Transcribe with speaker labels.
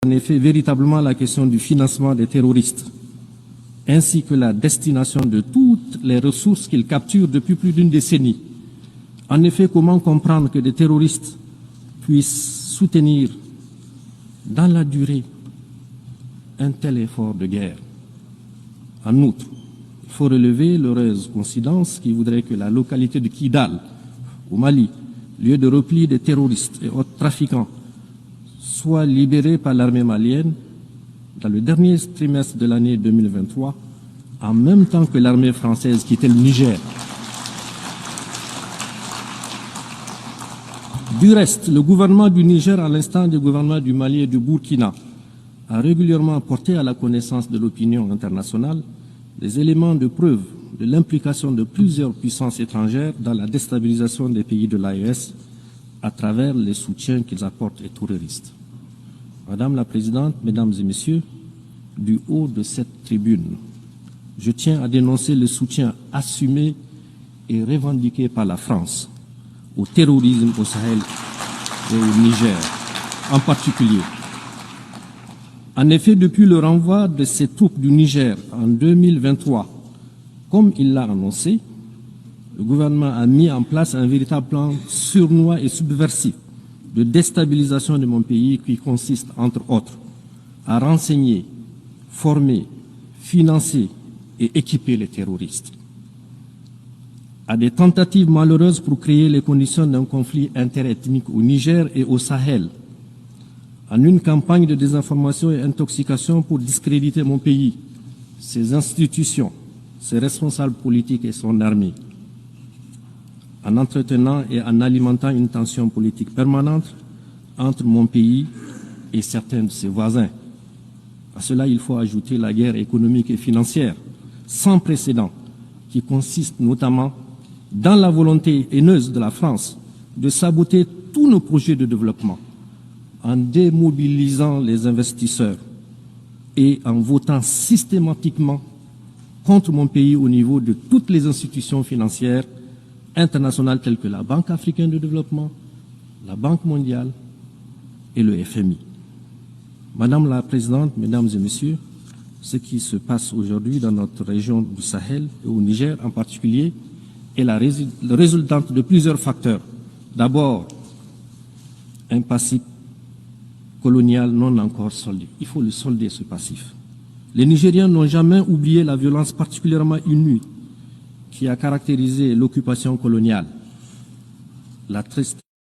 Speaker 1: en effet véritablement la question du financement des terroristes, ainsi que la destination de toutes les ressources qu'ils capturent depuis plus d'une décennie. En effet, comment comprendre que des terroristes puissent soutenir dans la durée un tel effort de guerre? En outre, il faut relever l'heureuse coïncidence qui voudrait que la localité de Kidal, au Mali, lieu de repli des terroristes et autres trafiquants, soit libérée par l'armée malienne dans le dernier trimestre de l'année 2023, en même temps que l'armée française quittait le Niger. Du reste, le gouvernement du Niger, à l'instar du gouvernement du Mali et du Burkina, a régulièrement porté à la connaissance de l'opinion internationale des éléments de preuve de l'implication de plusieurs puissances étrangères dans la déstabilisation des pays de l'AES à travers les soutiens qu'ils apportent aux terroristes. Madame la Présidente, Mesdames et Messieurs, du haut de cette tribune, je tiens à dénoncer le soutien assumé et revendiqué par la France au terrorisme au Sahel et au Niger en particulier. En effet, depuis le renvoi de ces troupes du Niger en 2023, comme il l'a annoncé, le gouvernement a mis en place un véritable plan sournois et subversif de déstabilisation de mon pays qui consiste, entre autres, à renseigner, former, financer et équiper les terroristes. À des tentatives malheureuses pour créer les conditions d'un conflit interethnique au Niger et au Sahel, en une campagne de désinformation et intoxication pour discréditer mon pays, ses institutions, ses responsables politiques et son armée, en entretenant et en alimentant une tension politique permanente entre mon pays et certains de ses voisins. À cela, il faut ajouter la guerre économique et financière sans précédent qui consiste notamment dans la volonté haineuse de la France de saboter tous nos projets de développement en démobilisant les investisseurs et en votant systématiquement contre mon pays au niveau de toutes les institutions financières internationales telles que la Banque africaine de développement, la Banque mondiale et le FMI. Madame la Présidente, Mesdames et Messieurs, ce qui se passe aujourd'hui dans notre région du Sahel et au Niger en particulier est la résultante de plusieurs facteurs. D'abord, un passif colonial non encore soldé. Il faut le solder, ce passif. Les Nigériens n'ont jamais oublié la violence particulièrement inouïe qui a caractérisé l'occupation coloniale. La triste